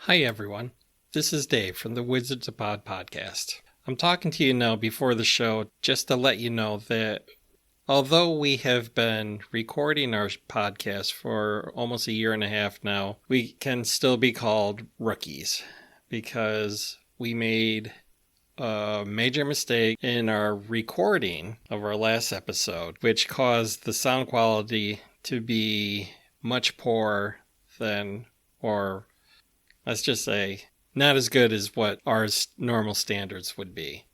Hi everyone, this is Dave from the Wizards of Pod podcast. I'm talking to you now before the show just to let you know that although we have been recording our podcast for almost a year and a half now, we can still be called rookies because we made a major mistake in our recording of our last episode, which caused the sound quality to be much poorer than, or let's just say, not as good as what our normal standards would be.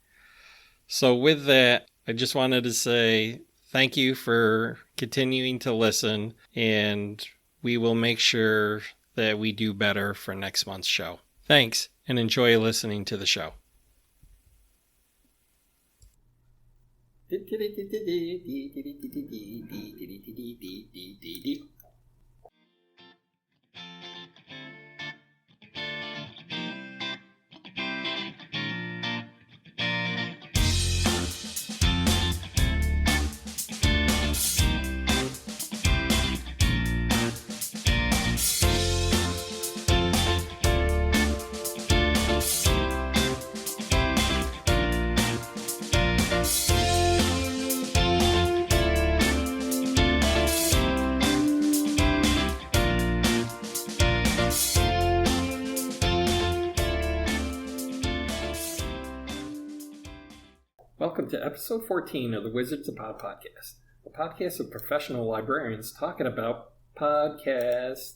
So with that, I just wanted to say thank you for continuing to listen, and we will make sure that we do better for next month's show. Thanks, and enjoy listening to the show. Welcome to episode 14 of the Wizards of Pod podcast, a podcast of professional librarians talking about podcasts.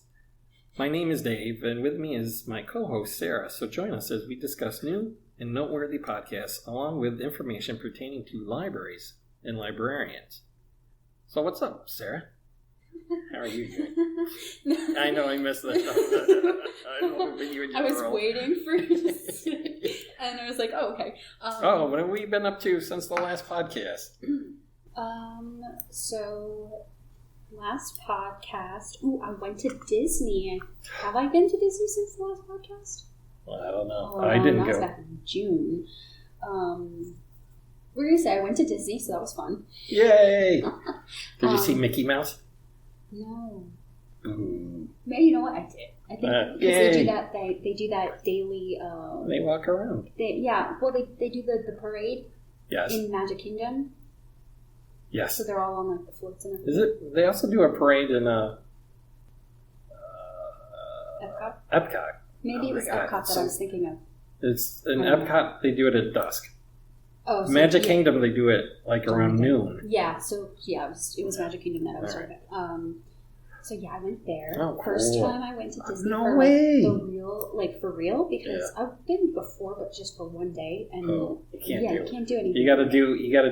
My name is Dave, and with me is my co-host Sarah, so join us as we discuss new and noteworthy podcasts along with information pertaining to libraries and librarians. So what's up, Sarah? How are you doing? I know I missed that. I was waiting for you to say, and I was like, "Oh, okay." What have we been up to since the last podcast? So last podcast. I went to Disney. Have I been to Disney since the last podcast? Well, I don't know. I didn't go. That was back in June. We're gonna say I went to Disney, so that was fun. Yay! Did you see Mickey Mouse? No. Ooh. Maybe, you know what? I did. I think because they do that. They do that daily. They walk around. They do the parade. Yes. In Magic Kingdom. Yes. So they're all on like the floats and everything. Is it? They also do a parade in Epcot. Epcot. Maybe it was Epcot that I was thinking of. It's in Epcot. They do it at dusk. Oh, so Magic Kingdom. They do it like around noon. Yeah. So yeah, it was Magic Kingdom that I was talking about. So yeah, I went there. Oh, cool. First time I went to Disney No for way. the real, for real, because I've been before, but just for one day, and you can't do anything. You got to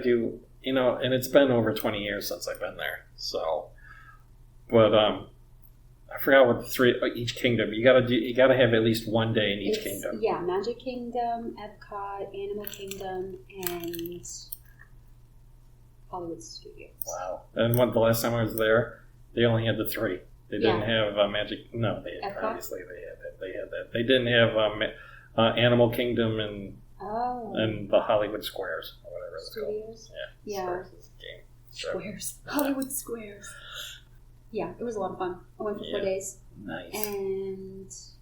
do. You know, and it's been over 20 years since I've been there. So, but I forgot what the three each kingdom. You got to have at least one day in each kingdom. Yeah, Magic Kingdom, Epcot, Animal Kingdom, and Hollywood Studios. Wow! And the last time I was there, they only had the three. They didn't have Magic. No, obviously they had that. They had that. They didn't have Animal Kingdom and the Hollywood Squares or whatever it's called. Yeah. Squares is a game. Squares. Hollywood Squares. Yeah, it was a lot of fun. I went for 4 days. Nice. And it's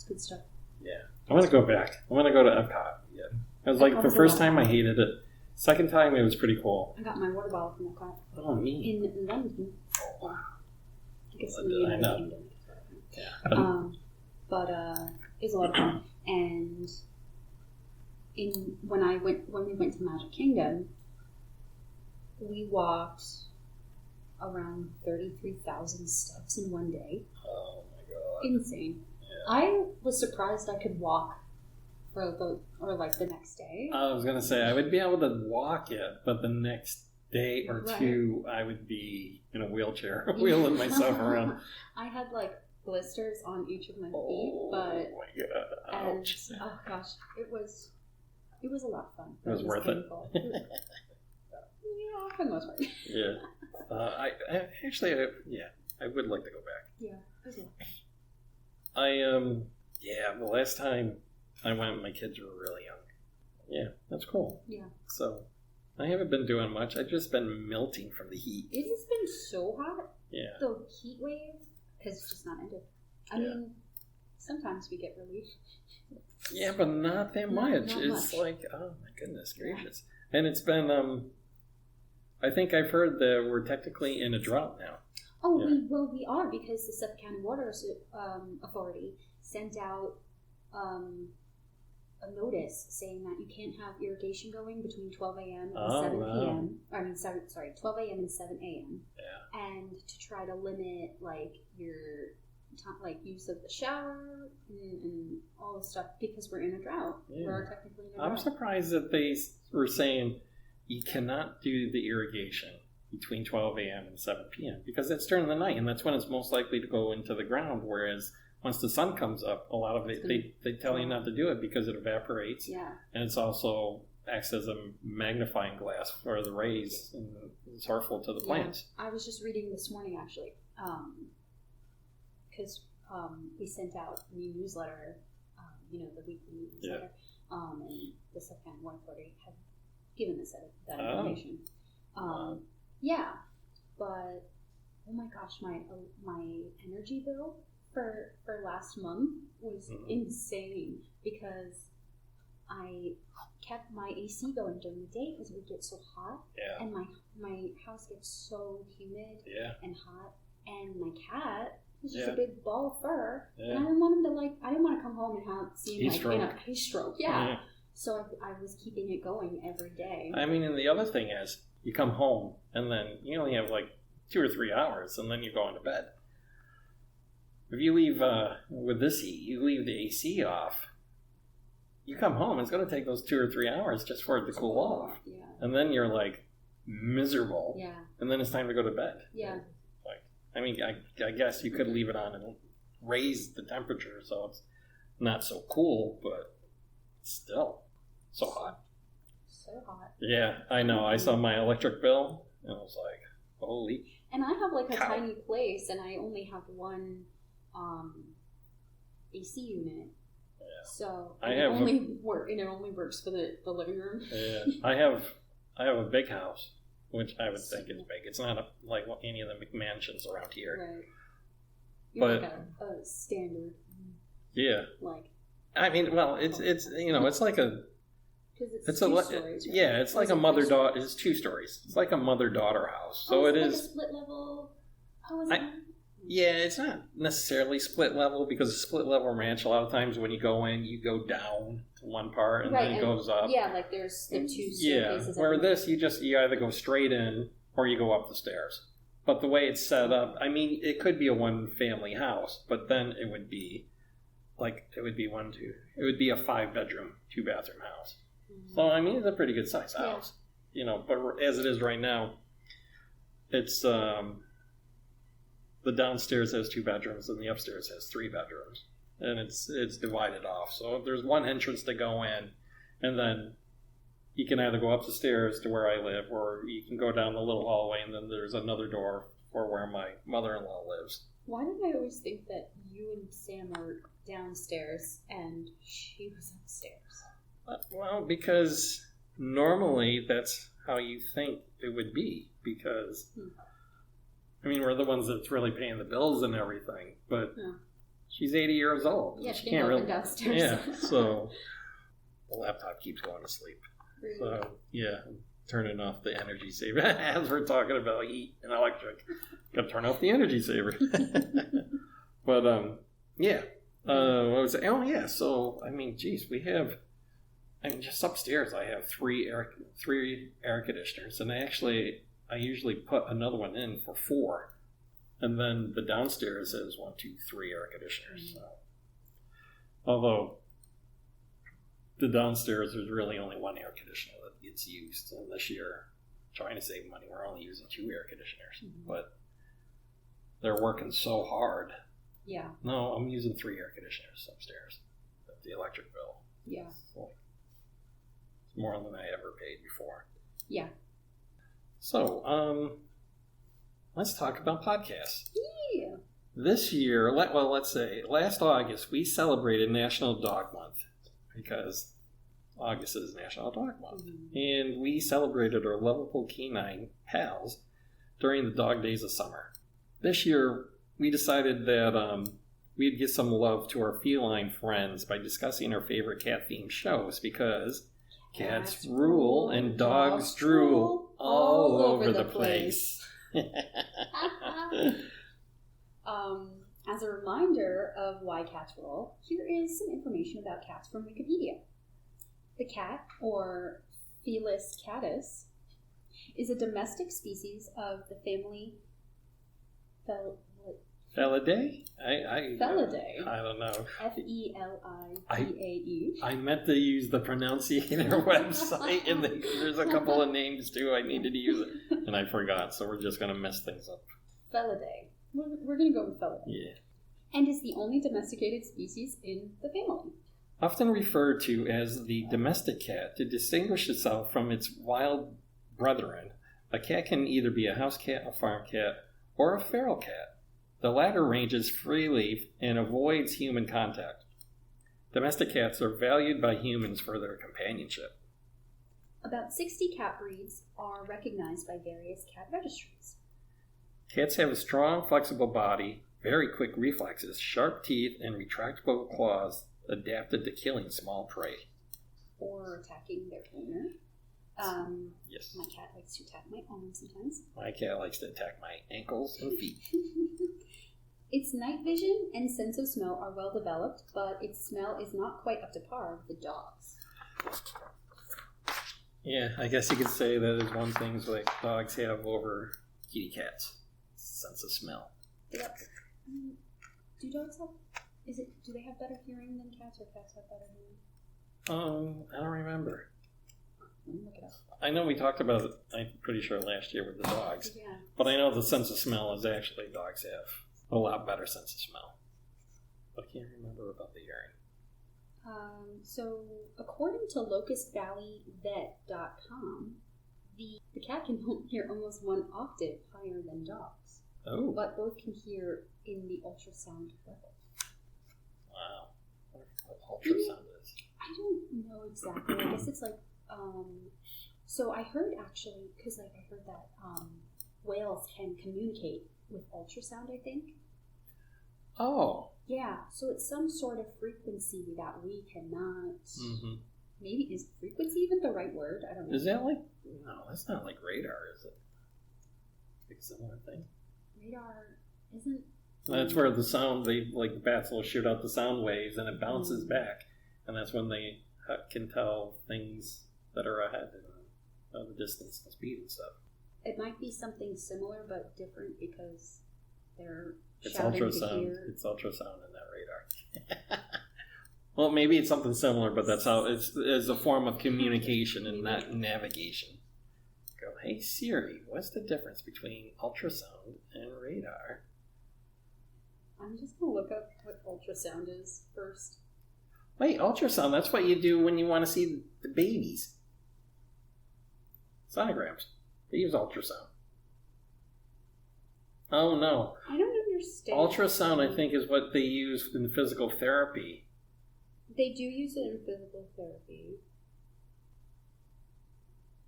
good stuff. Yeah. I want to go back. I want to go to Epcot again. It was like the first time I hated it. Second time it was pretty cool. I got my water bottle from Epcot. Oh, neat. In London. Oh, wow. I guess in the United Kingdom. Yeah. But it was a lot of fun. And when we went to Magic Kingdom, we walked around 33,000 steps in one day. Oh my god! Insane. Yeah. I was surprised I could walk for the next day. I was gonna say I would be able to walk it, but the next day or two I would be in a wheelchair, wheeling myself around. I had blisters on each of my feet, but oh my god! Ouch. Oh gosh, it was a lot of fun. It was worth painful. it. Yeah, for the most part. Yeah. I would like to go back. Yeah, it was the last time I went, my kids were really young. Yeah, that's cool. Yeah. So, I haven't been doing much. I've just been melting from the heat. It has been so hot. Yeah. The heat wave has just not ended. I mean, Sometimes we get relief. Yeah, but not that much. Not It's much. like, oh my goodness gracious. Yeah. And it's been, I think I've heard that we're technically in a drought now. Oh, yeah. we are, because the Suffolk County Water Authority sent out a notice saying that you can't have irrigation going between 12 a.m. and 7 p.m. I mean, sorry, 12 a.m. and 7 a.m. Yeah. And to try to limit like your use of the shower and all this stuff, because we're in a drought. Yeah. We're technically in a drought. I'm surprised that they were saying you cannot do the irrigation between 12 a.m. and 7 p.m. because that's during the night, and that's when it's most likely to go into the ground, whereas once the sun comes up, a lot of it, they tell you not to do it because it evaporates. Yeah. And it's also acts as a magnifying glass for the rays, and it's harmful to the plants. I was just reading this morning, actually, because we sent out a new newsletter, the weekly newsletter, and the Suffolk County Water Authority had given us that information. Yeah, but oh my gosh, my energy bill for last month was insane, because I kept my AC going during the day because it would get so hot, and my house gets so humid and hot, and my cat is just a big ball of fur, and I didn't want him to I didn't want to come home and see him heat stroke. So I was keeping it going every day. I mean, and the other thing is, you come home and then you only have 2 or 3 hours, and then you're going to bed. If you leave with this heat, you leave the AC off. You come home, it's going to take those 2 or 3 hours just for it to cool off. Yeah. And then you're miserable. Yeah. And then it's time to go to bed. Yeah. I mean, I guess you could leave it on and raise the temperature so it's not so cool, but still so hot. So hot. Yeah, I know. I saw my electric bill and I was like, holy. And I have a tiny place, and I only have one AC unit. Yeah. So it only works for the living room. Yeah. I have a big house, which I would think is big. It's not like any of the McMansions around here. Right. You're a standard. Yeah. I mean, well, it's like a. Because it's 2 stories. Right? Yeah, it's like a mother-daughter. It's 2 stories. It's like a mother-daughter house. So it is. A split level. Oh, is it? Yeah, it's not necessarily split level, because a split level ranch, a lot of times when you go in, you go down to one part and then it goes up. Yeah, there's the 2 staircases. Yeah, where this, you either go straight in or you go up the stairs. But the way it's set up, I mean, it could be a 1-family house, but then it would be it would be a 5-bedroom, 2-bathroom house. Mm-hmm. So, I mean, it's a pretty good size house. Yeah. But as it is right now, it's, the downstairs has 2 bedrooms and the upstairs has 3 bedrooms. And it's divided off. So there's one entrance to go in, and then you can either go up the stairs to where I live, or you can go down the little hallway, and then there's another door for where my mother-in-law lives. Why did I always think that you and Sam were downstairs and she was upstairs? Well, because normally that's how you think it would be, because, I mean, we're the ones that's really paying the bills and everything, but she's 80 years old. Yeah, she can't really downstairs. Yeah, so the laptop keeps going to sleep. Really? So, yeah, turning off the energy saver. As we're talking about heat and electric, gotta turn off the energy saver. But, yeah. What was it? Oh, yeah, so, I mean, geez, just upstairs I have 3 air conditioners, and I usually put another one in for 4. And then the downstairs has 1, 2, 3 air conditioners. So. Although the downstairs, there's really only 1 air conditioner that gets used. And this year, trying to save money, we're only using 2 air conditioners. Mm-hmm. But they're working so hard. Yeah. No, I'm using 3 air conditioners upstairs. The electric bill. Yeah. It's more than I ever paid before. Yeah. So, let's talk about podcasts. Yeah. This year, let's say last August, we celebrated National Dog Month, because August is National Dog Month. Mm-hmm. And we celebrated our lovable canine pals during the dog days of summer. This year, we decided that we'd give some love to our feline friends by discussing our favorite cat-themed shows, because cats rule and dogs drool all over the place. As a reminder of why cats rule, here is some information about cats from Wikipedia. The cat, or Felis catus, is a domestic species of the family Felidae? Felidae. I don't know. Felidae. I meant to use the pronunciator website, and there's a couple of names too I needed to use it, and I forgot, so we're just going to mess things up. Felidae. We're going to go with Felidae. Yeah. And is the only domesticated species in the family. Often referred to as the domestic cat, to distinguish itself from its wild brethren, a cat can either be a house cat, a farm cat, or a feral cat. The latter ranges freely and avoids human contact. Domestic cats are valued by humans for their companionship. About 60 cat breeds are recognized by various cat registries. Cats have a strong, flexible body, very quick reflexes, sharp teeth, and retractable claws adapted to killing small prey. Or attacking their owner. Yes. My cat likes to attack my arm sometimes. My cat likes to attack my ankles and feet. Its night vision and sense of smell are well developed, but its smell is not quite up to par with the dog's. Yeah, I guess you could say that is one thing like dogs have over kitty cats. Sense of smell. Yep. Do dogs have... Do they have better hearing than cats, or cats have better hearing? I don't remember. Let me look it up. I know we talked about it, I'm pretty sure, last year with the dogs. Yeah. But I know the sense of smell is actually dogs have a lot better sense of smell. But I can't remember about the hearing. So, according to locustvalleyvet.com, the cat can hear almost one octave higher than dogs. Oh. But both can hear in the ultrasound level. Wow. I wonder what ultrasound is. I don't know exactly. I guess it's like, so I heard actually, because like I heard that whales can communicate with ultrasound, I think. Oh. Yeah, so it's some sort of frequency that we cannot. Mm-hmm. Maybe is frequency even the right word? I don't know. Is that like? No, that's not like radar, is it? Like a similar thing. Radar isn't. That's where the sound, the bats will shoot out the sound waves, and it bounces back, and that's when they can tell things that are ahead of the distance and speed and stuff. It might be something similar but different because they're. It's ultrasound. It's ultrasound in that radar. Well, maybe it's something similar, but that's how it's a form of communication and not navigation. Go, hey Siri, what's the difference between ultrasound and radar? I'm just gonna look up what ultrasound is first. Wait, ultrasound, that's what you do when you want to see the babies. Sonograms. They use ultrasound. Oh no. I don't understand. Ultrasound, I think, is what they use in physical therapy. They do use it in physical therapy.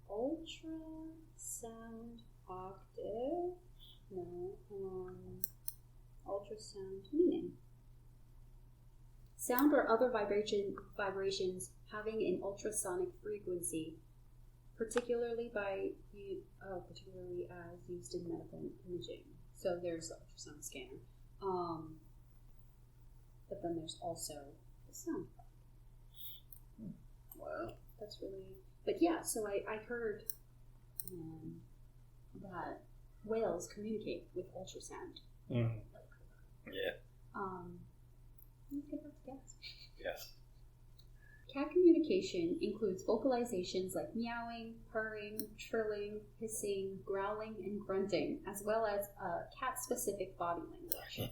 Ultrasound octave? No. Ultrasound meaning. Sound or other vibrations having an ultrasonic frequency, particularly as used in medical imaging. So there's the ultrasound scanner. But then there's also the sound part. Wow. That's really... But yeah, so I heard that whales communicate with ultrasound. Mm. Yeah. Let's get back to cats. Yes. Cat communication includes vocalizations like meowing, purring, trilling, hissing, growling, and grunting, as well as cat-specific body language.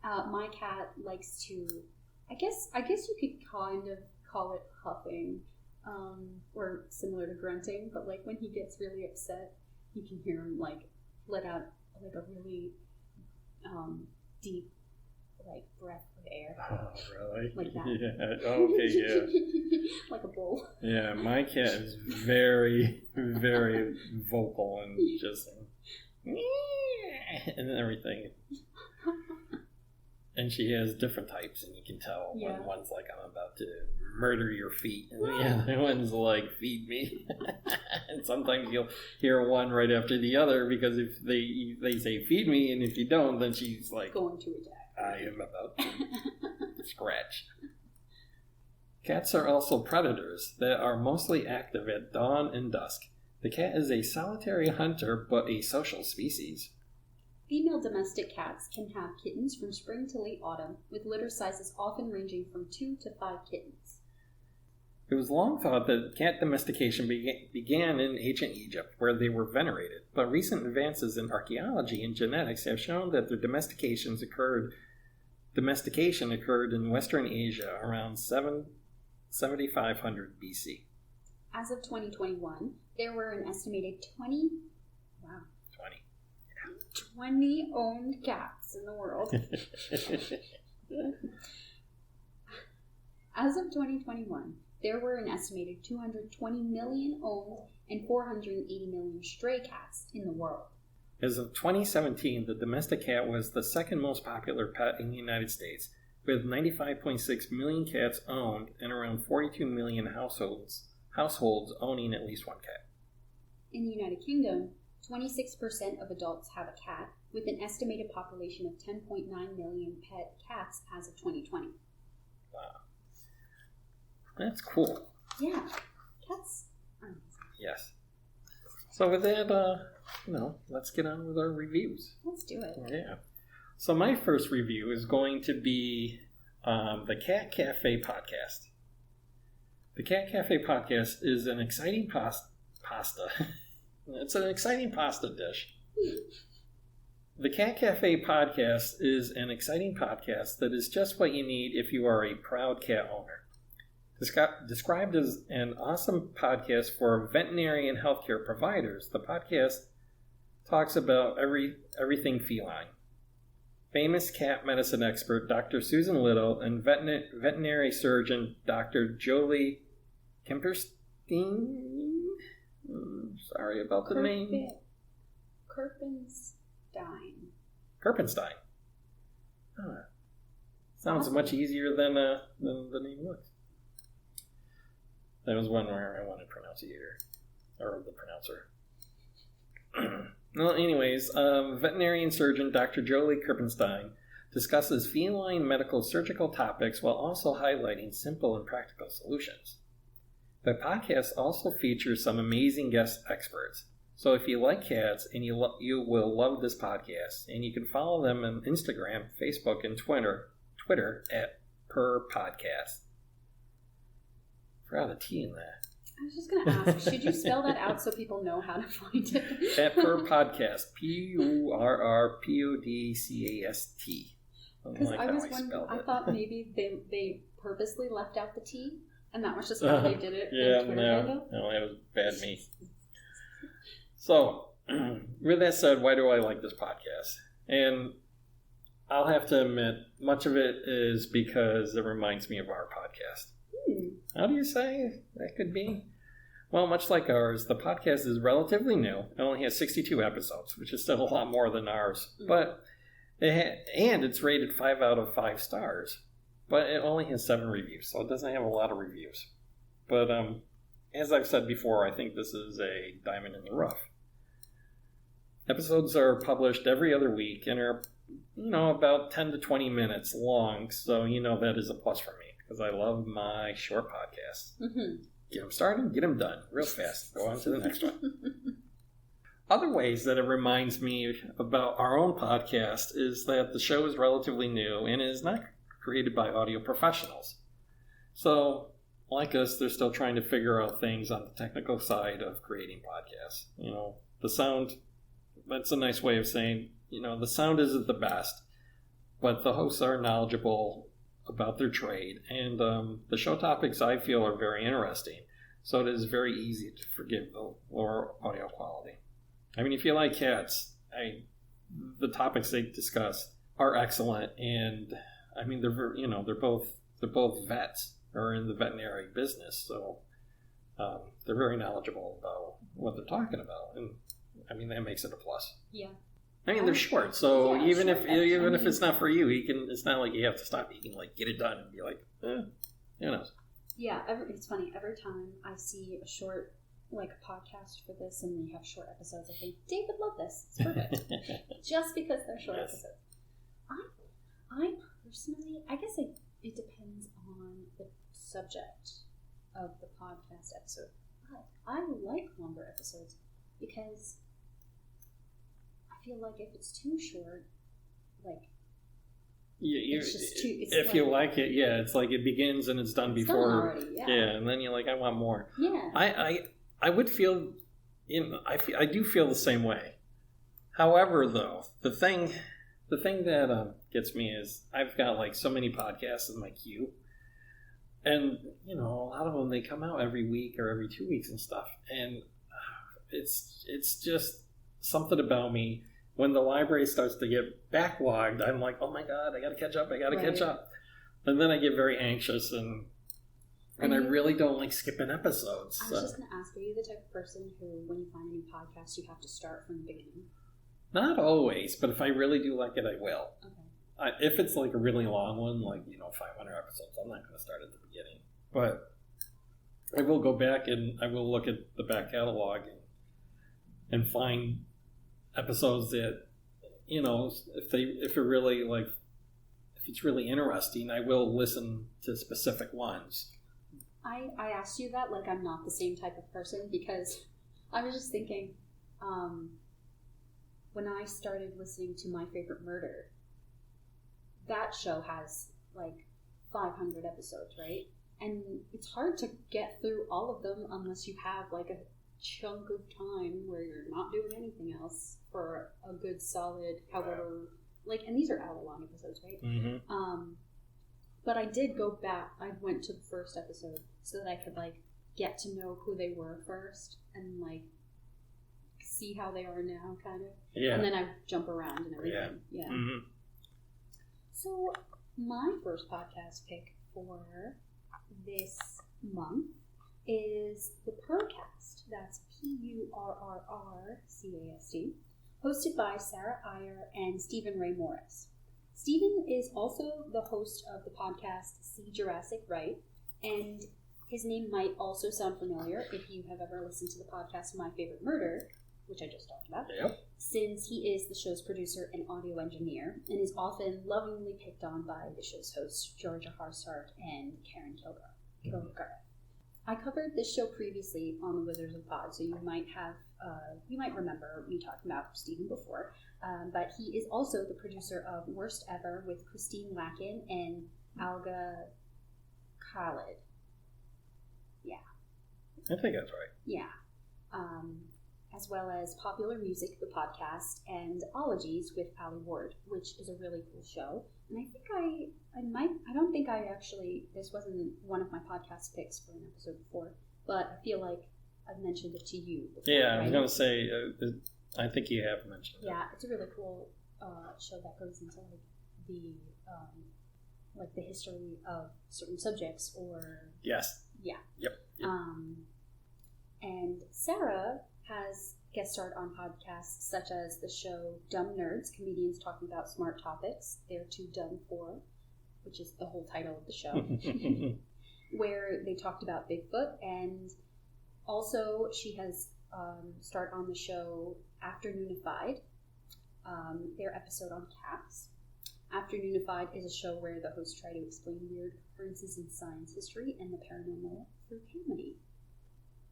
My cat likes to, I guess you could kind of call it huffing, or similar to grunting, but like when he gets really upset, you can hear him like let out like a really deep breath of air. Oh, really? Like that. Yeah. Okay, yeah. Like a bull. Yeah, my cat is very, very vocal and just and everything. And she has different types, and you can tell when one's like, I'm about to murder your feet, and the other one's like, feed me. And sometimes you'll hear one right after the other, because if they say feed me, and if you don't, then she's like, going to attack. I am about to scratch. Cats are also predators that are mostly active at dawn and dusk. The cat is a solitary hunter, but a social species. Female domestic cats can have kittens from spring to late autumn, with litter sizes often ranging from 2 to 5 kittens. It was long thought that cat domestication began in ancient Egypt, where they were venerated, but recent advances in archaeology and genetics have shown that their domestication occurred in Western Asia around 7500 BC. As of 2021, there were an estimated 20 owned cats in the world. As of 2021, there were an estimated 220 million owned and 480 million stray cats in the world. As of 2017, the domestic cat was the second most popular pet in the United States, with 95.6 million cats owned and around 42 million households owning at least one cat. In the United Kingdom, 26% of adults have a cat, with an estimated population of 10.9 million pet cats as of 2020. Wow. That's cool. Yeah. Cats are amazing. Yes. So with that, let's get on with our reviews. Let's do it. Yeah. So my first review is going to be the Cat Café podcast. The Cat Café podcast is an exciting pasta. It's an exciting pasta dish. The Cat Café podcast is an exciting podcast that is just what you need if you are a proud cat owner. Described as an awesome podcast for veterinary and healthcare providers, the podcast talks about everything feline. Famous cat medicine expert Dr. Susan Little and veterinary surgeon Dr. Jolie Kemperstein. Sorry about the name. Kerpenstein. Sounds much easier than the name looks. That was one where I wanted to pronounce it either. Or the pronouncer. Well, anyways, veterinarian surgeon Dr. Jolie Kerpenstein discusses feline medical surgical topics while also highlighting simple and practical solutions. The podcast also features some amazing guest experts. So if you like cats, and you will love this podcast, and you can follow them on Instagram, Facebook, and Twitter at Purrrcast. Forgot a T in that. I was just going to ask, should you spell that out so people know how to find it? At Purrrcast, Purrrcast. Because I was wondering, I thought maybe they purposely left out the T, and that was just how they did it. Yeah, no, that was bad me. So, with that said, why do I like this podcast? And I'll have to admit, much of it is because it reminds me of our podcast. How do you say that could be? Well, much like ours, the podcast is relatively new. It only has 62 episodes, which is still a lot more than ours. But it's rated 5 out of 5 stars. But it only has 7 reviews, so it doesn't have a lot of reviews. But as I've said before, I think this is a diamond in the rough. Episodes are published every other week and are, about 10 to 20 minutes long. So, that is a plus for me. Because I love my short podcasts. Mm-hmm. Get them started, get them done real fast. Go on to the next one. Other ways that it reminds me about our own podcast is that the show is relatively new and is not created by audio professionals. So, like us, they're still trying to figure out things on the technical side of creating podcasts. The sound, that's a nice way of saying, the sound isn't the best, but the hosts are knowledgeable about their trade, and the show topics I feel are very interesting, so it is very easy to forgive the lower audio quality. I mean, if you like cats, the topics they discuss are excellent, and I mean they're both vets or in the veterinary business, so they're very knowledgeable about what they're talking about, and I mean that makes it a plus. Yeah. I mean, they're short, so Yeah, even short. if it's not for you, it's not like you have to stop. You can like get it done and be like, who knows? Yeah, it's funny. Every time I see a short, like a podcast for this, and they have short episodes, I think Dave would love this. It's perfect, just because they're short episodes. I personally, I guess it depends on the subject of the podcast episode. But I like longer episodes because I feel like if it's too short, like it's just too. It's if you like it, it's like it begins and it's done before. Done already, yeah, and then you're like, I want more. Yeah, I would feel, I do feel the same way. However, though, the thing that gets me is I've got like so many podcasts in my queue, and a lot of them, they come out every week or every 2 weeks and stuff, and it's just something about me. When the library starts to get backlogged, I'm like, oh my God, I got to catch up. Catch up. And then I get very anxious, and I really don't like skipping episodes. I was just going to ask, are you the type of person who, when you find a new podcast, you have to start from the beginning? Not always, but if I really do like it, I will. Okay. If it's like a really long one, like 500 episodes, I'm not going to start at the beginning. But I will go back and I will look at the back catalog and find episodes that if it's really interesting, I will listen to specific ones. I asked you that like I'm not the same type of person, because I was just thinking, when I started listening to My Favorite Murder, that show has like 500 episodes, right? And it's hard to get through all of them unless you have like a chunk of time where you're not doing anything else for a good solid however, and these are hour-long episodes, right? Mm-hmm. But I did go back. I went to the first episode so that I could like get to know who they were first and like see how they are now, kind of. Yeah. And then I jump around and everything. Yeah. Mm-hmm. So my first podcast pick for this month is the Purrrcast. That's Purrrcast, hosted by Sarah Iyer and Stephen Ray Morris. Stephen is also the host of the podcast See Jurassic Right, and his name might also sound familiar if you have ever listened to the podcast My Favorite Murder, which I just talked about, since he is the show's producer and audio engineer, and is often lovingly picked on by the show's hosts, Georgia Harsart and Karen Kilgore. I covered this show previously on the Wizards of Pod, so you might remember me talking about Stephen before. But he is also the producer of Worst Ever with Christine Lakin and Alga Khalid. Yeah. I think that's right. Yeah. As well as Popular Music, the podcast, and Ologies with Ali Ward, which is a really cool show. And I think this wasn't one of my podcast picks for an episode before, but I feel like I've mentioned it to you before. Yeah, right? I was going to say, I think you have mentioned it. Yeah, it's a really cool show that goes into the history of certain subjects or... Yes. Yeah. Yep. And Sarah has guest starred on podcasts such as the show Dumb Nerds, comedians talking about smart topics. They're Too Dumb For, which is the whole title of the show, where they talked about Bigfoot. And also she has starred on the show Afternoonified, their episode on cats. Afternoonified is a show where the hosts try to explain weird occurrences in science history and the paranormal through comedy.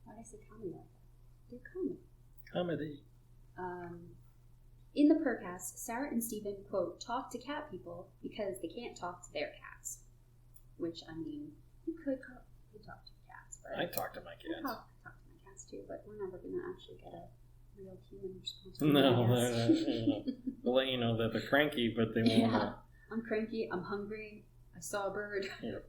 Why did I say comedy like that? They're comedy. In the Purrrcast, Sarah and Stephen, quote, talk to cat people because they can't talk to their cats. Which, I mean, you could talk to cats, but... I talk to my cats. I talk to my cats too, but we're never going to actually get a real human response. No. We'll let you know that they're cranky, but they won't... Yeah, I'm cranky, I'm hungry, I saw a bird. Yep.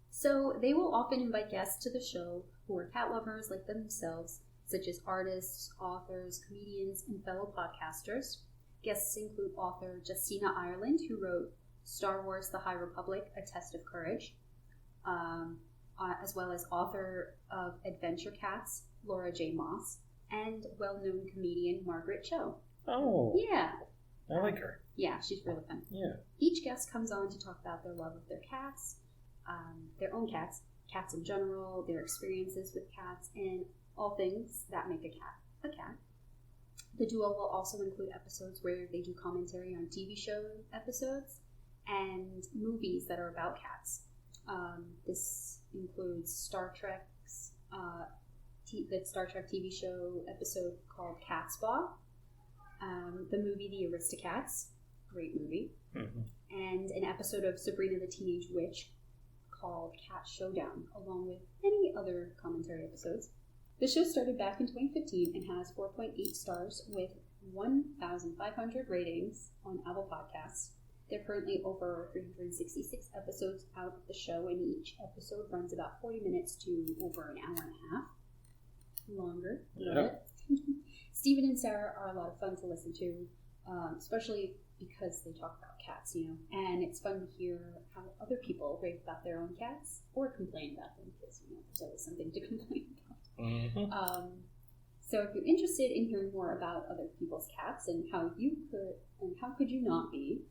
So they will often invite guests to the show who are cat lovers like themselves, such as artists, authors, comedians, and fellow podcasters. Guests include author Justina Ireland, who wrote Star Wars The High Republic, A Test of Courage, as well as author of Adventure Cats, Laura J. Moss, and well-known comedian Margaret Cho. Oh. Yeah. I like her. Yeah, she's really fun. Yeah. Each guest comes on to talk about their love of their cats, their own cats in general, their experiences with cats, and all things that make a cat a cat. The duo will also include episodes where they do commentary on TV show episodes and movies that are about cats. This includes Star Trek's the Star Trek TV show episode called Cat Spa, the movie The Aristocats, great movie, and an episode of Sabrina the Teenage Witch called Cat Showdown, along with many other commentary episodes. The show started back in 2015 and has 4.8 stars with 1,500 ratings on Apple Podcasts. There are currently over 366 episodes out of the show, and each episode runs about 40 minutes to over an hour and a half. Longer. Yep. Stephen and Sarah are a lot of fun to listen to, especially because they talk about cats, and it's fun to hear how other people rave about their own cats or complain about them, because, there's always something to complain about. So if you're interested in hearing more about other people's cats and how could you not be,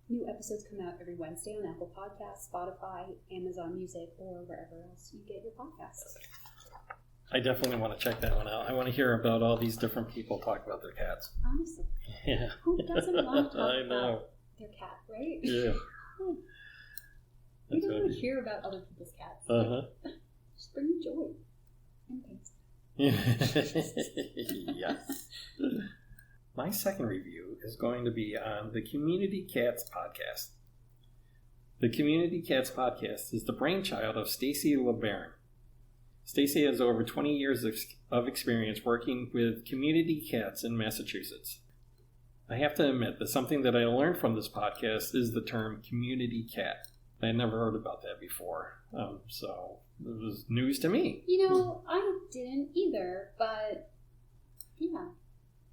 new episodes come out every Wednesday on Apple Podcasts, Spotify, Amazon Music, or wherever else you get your podcasts. I definitely want to check that one out. I want to hear about all these different people talk about their cats. Honestly. Yeah. Who doesn't want to talk I know. about their cat, right? Yeah. We don't want to hear about other people's cats. Just bring you joy and pain. Yes. My second review is going to be on the Community Cats podcast. The Community Cats podcast is the brainchild of Stacy LeBaron. Stacy has over 20 years of experience working with community cats in Massachusetts. I have to admit that something that I learned from this podcast is the term community cat. I had never heard about that before, so it was news to me. I didn't either, but yeah.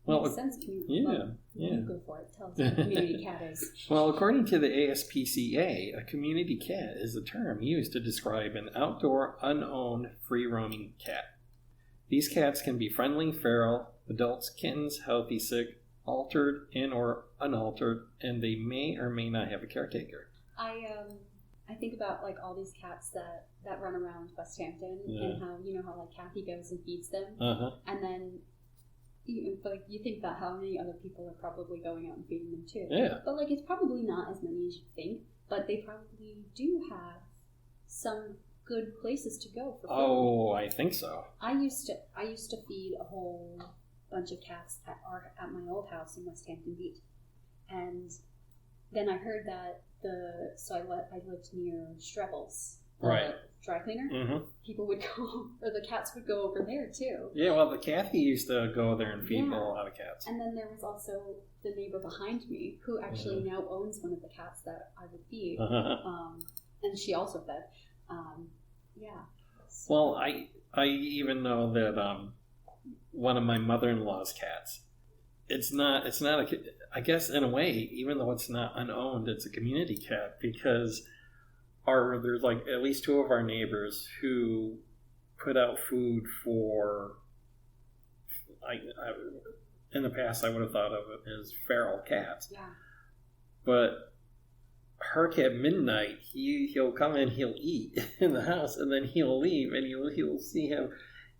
Well, makes sense. Yeah. Go for it. Tell us what a community cat is. Well, according to the ASPCA, a community cat is a term used to describe an outdoor, unowned, free-roaming cat. These cats can be friendly, feral, adults, kittens, healthy, sick, altered, and or unaltered, and they may or may not have a caretaker. I think about all these cats that run around Westhampton, and how Kathy goes and feeds them, and then. You think about how many other people are probably going out and feeding them too. Yeah. But it's probably not as many as you think. But they probably do have some good places to go for food. Oh, I think so. I used to feed a whole bunch of cats that are at my old house in Westhampton Beach, and then I heard that I lived near Strebels. Right. Dry cleaner. People would go, or the cats would go over there too. Yeah, well, the Kathy used to go there and feed a lot of cats. And then there was also the neighbor behind me who actually now owns one of the cats that I would feed. And she also fed. Well, I even know that one of my mother-in-law's cats. It's not I guess in a way, even though it's not unowned, it's a community cat because. There's at least two of our neighbors who put out food for. In the past, I would have thought of it as feral cats. Yeah. But Herc at midnight, he'll come in, he'll eat in the house, and then he'll leave, and you'll see him.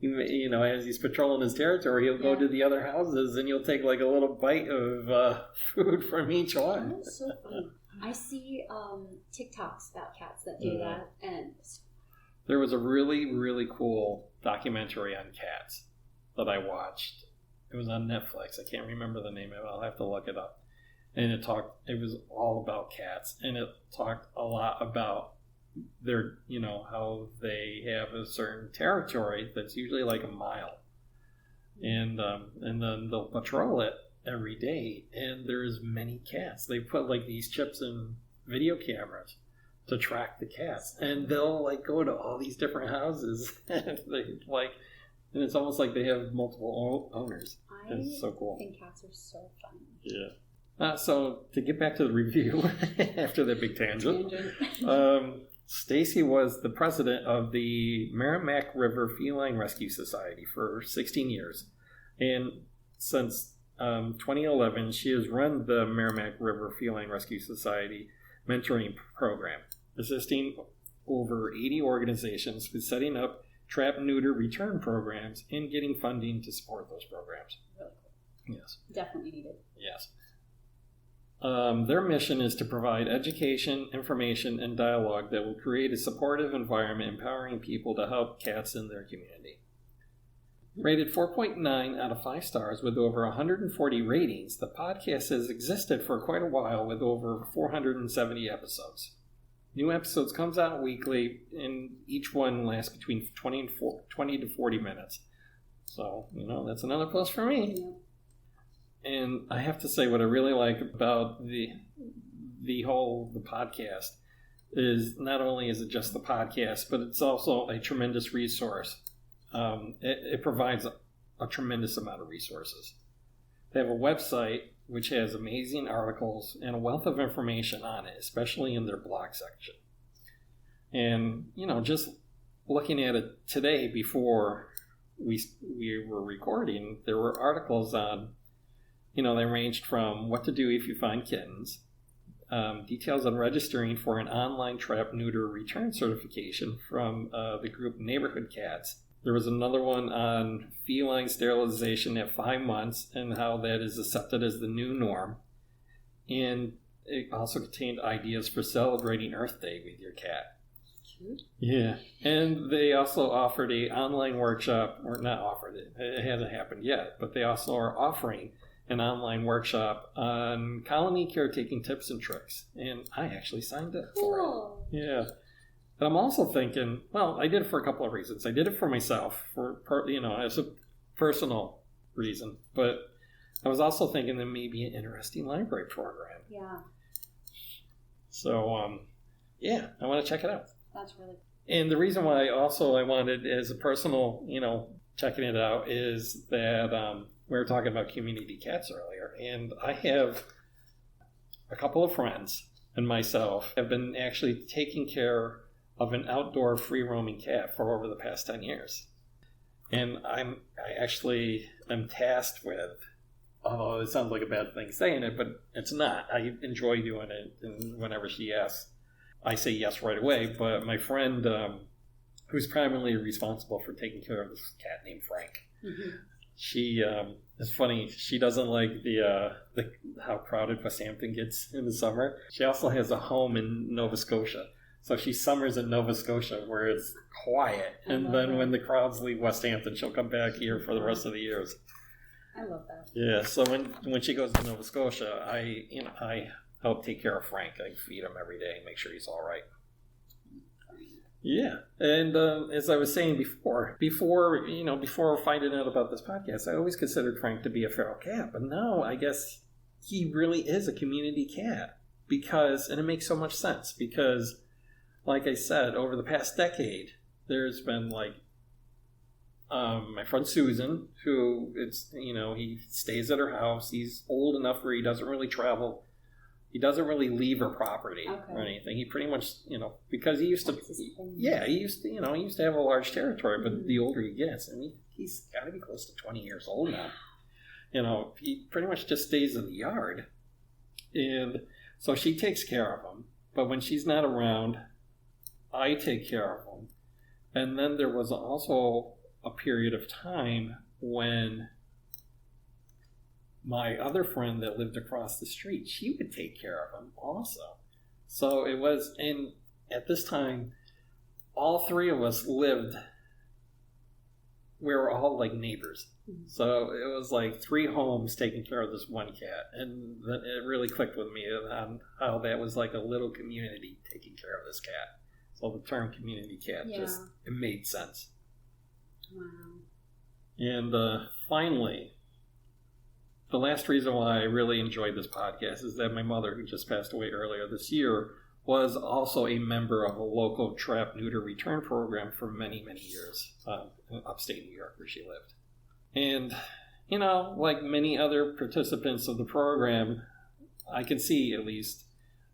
As he's patrolling his territory, he'll go to the other houses, and he'll take a little bite of food from each one. That's so funny. I see TikToks about cats that do that, and there was a really, really cool documentary on cats that I watched. It was on Netflix. I can't remember the name of it. I'll have to look it up. And it was all about cats, and it talked a lot about their, how they have a certain territory that's usually a mile, and then they'll patrol it every day, and there's many cats. They put these chips in video cameras to track the cats, and they'll go to all these different houses, and and it's almost like they have multiple owners. It's so cool. I think cats are so fun. Yeah. So to get back to the review after the big tangent. Stacy was the president of the Merrimack River Feline Rescue Society for 16 years, and since 2011, she has run the Merrimack River Feline Rescue Society mentoring program, assisting over 80 organizations with setting up trap, neuter, return programs and getting funding to support those programs. Really cool. Yes. Definitely needed. Yes. Their mission is to provide education, information, and dialogue that will create a supportive environment empowering people to help cats in their community. Rated 4.9 out of 5 stars with over 140 ratings, the podcast has existed for quite a while with over 470 episodes. New episodes comes out weekly, and each one lasts between 20 to 40 minutes. So, that's another plus for me. Yeah. And I have to say, what I really like about the podcast is not only is it just the podcast, but it's also a tremendous resource. It provides a tremendous amount of resources. They have a website which has amazing articles and a wealth of information on it, especially in their blog section. And, just looking at it today before we were recording, there were articles on, they ranged from what to do if you find kittens, details on registering for an online trap, neuter, return certification from the group Neighborhood Cats. There was another one on feline sterilization at 5 months and how that is accepted as the new norm. And it also contained ideas for celebrating Earth Day with your cat. Cute. Yeah. And they also offered a online workshop, or not offered it, it hasn't happened yet, but they also are offering an online workshop on colony caretaking tips and tricks. And I actually signed up for it. Yeah. But I'm also thinking, well, I did it for a couple of reasons. I did it for myself, as a personal reason. But I was also thinking there may be an interesting library program. Yeah. So, I want to check it out. That's really cool. And the reason why I wanted as a personal, checking it out is that we were talking about community cats earlier. And I have a couple of friends and myself have been actually taking care of an outdoor free-roaming cat for over the past 10 years. And I'm tasked with, although it sounds like a bad thing saying it, but it's not. I enjoy doing it, and whenever she asks, I say yes right away. But my friend, who's primarily responsible for taking care of this cat named Frank, she, it's funny, she doesn't like the how crowded Westhampton gets in the summer. She also has a home in Nova Scotia. So she summers in Nova Scotia where it's quiet. And then when the crowds leave Westhampton, she'll come back here for the rest of the years. I love that. Yeah, so when she goes to Nova Scotia, I help take care of Frank. I feed him every day and make sure he's all right. Yeah, and as I was saying before finding out about this podcast, I always considered Frank to be a feral cat. But now I guess he really is a community cat and it makes so much sense because, like I said, over the past decade, there's been my friend Susan, who he stays at her house. He's old enough where he doesn't really travel. He doesn't really leave her property or anything. He pretty much, because he used to have a large territory, but the older he gets, he's got to be close to 20 years old now. He pretty much just stays in the yard. And so she takes care of him. But when she's not around, I take care of them. And then there was also a period of time when my other friend that lived across the street, she would take care of him also. So it was, and at this time, all three of us lived, we were all like neighbors. So it was like 3 homes taking care of this one cat. And then it really clicked with me on how that was like a little community taking care of this cat. So the term community cat it made sense. Wow. And finally, the last reason why I really enjoyed this podcast is that my mother, who just passed away earlier this year, was also a member of a local trap, neuter, return program for many, many years in upstate New York where she lived. And, like many other participants of the program, I can see at least,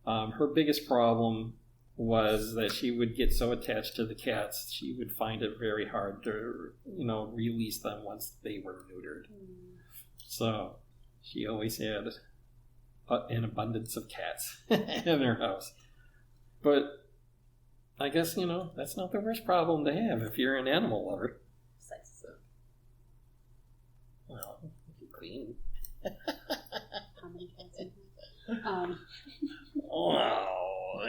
her biggest problem was that she would get so attached to the cats, she would find it very hard to, release them once they were neutered. So She always had an abundance of cats in her house. But I guess, that's not the worst problem to have if you're an animal lover. Precisely. Well, if you clean. How many cats in here? Well,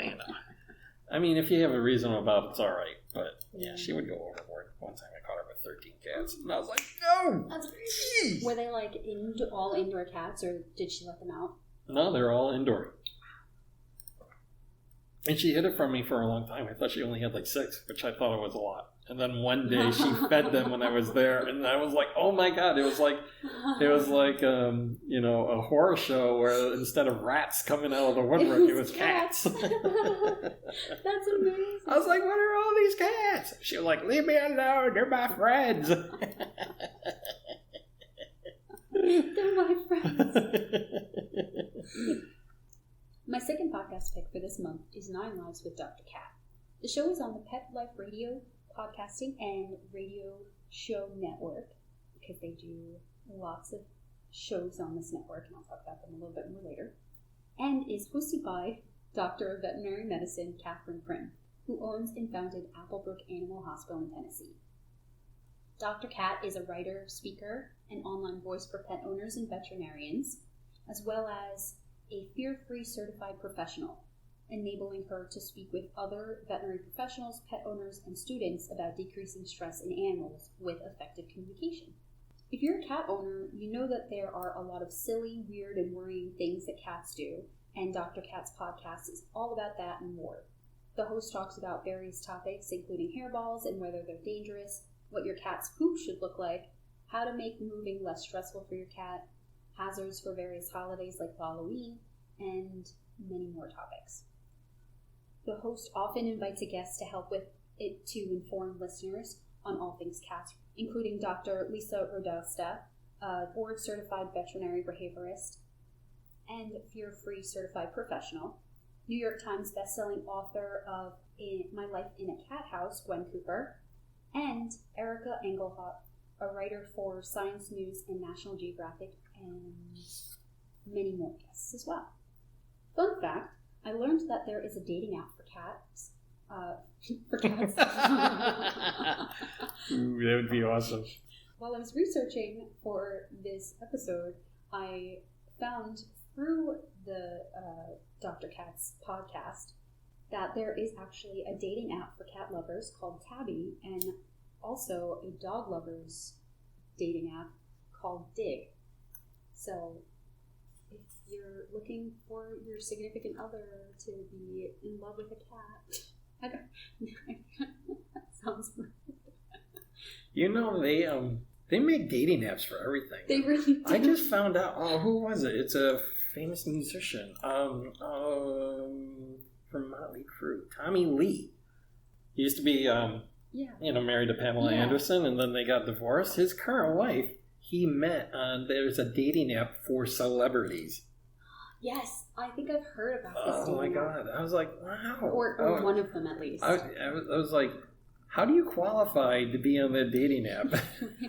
I mean, if you have a reason about it, it's all right. But yeah, she would go overboard. One time I caught her with 13 cats, and I was like, no! That's crazy. Were they like all indoor cats, or did she let them out? No, they're all indoor. And she hid it from me for a long time. I thought she only had like 6, which I thought it was a lot. And then one day she fed them when I was there, and I was like, "Oh my god!" It was like a horror show where instead of rats coming out of the woodwork, it was cats. That's amazing. I was like, "What are all these cats?" She was like, "Leave me alone. They're my friends." They're my friends. My second podcast pick for this month is 9 Lives with Dr. Cat. The show is on the Pet Life Radio, podcasting, and radio show network, because they do lots of shows on this network, and I'll talk about them a little bit more later, and is hosted by Doctor of Veterinary Medicine Catherine Prim, who owns and founded Applebrook Animal Hospital in Tennessee. Dr. Cat is a writer, speaker, and online voice for pet owners and veterinarians, as well as a fear-free certified professional, enabling her to speak with other veterinary professionals, pet owners, and students about decreasing stress in animals with effective communication. If you're a cat owner, you know that there are a lot of silly, weird, and worrying things that cats do, and Dr. Cat's podcast is all about that and more. The host talks about various topics, including hairballs and whether they're dangerous, what your cat's poop should look like, how to make moving less stressful for your cat, hazards for various holidays like Halloween, and many more topics. The host often invites a guest to help with it to inform listeners on all things cats, including Dr. Lisa Rodasta, a board-certified veterinary behaviorist and fear-free certified professional, New York Times bestselling author of My Life in a Cat House, Gwen Cooper, and Erica Engelhart, a writer for Science News and National Geographic, and many more guests as well. Fun fact, I learned that there is a dating app for cats. Ooh, that would be awesome. While I was researching for this episode, I found through the Dr. Cat's podcast that there is actually a dating app for cat lovers called Tabby, and also a dog lovers dating app called Dig. So if you're looking for your significant other to be in love with a cat, that sounds weird. They make dating apps for everything. They really do. I just found out. Oh, who was it? It's a famous musician. From Motley Crue, Tommy Lee. He used to be, married to Pamela Anderson, and then they got divorced. His current wife, he met on. There's a dating app for celebrities. Yes, I think I've heard about this. Oh my god! I was like, wow. Or one of them at least. I was like, how do you qualify to be on that dating app?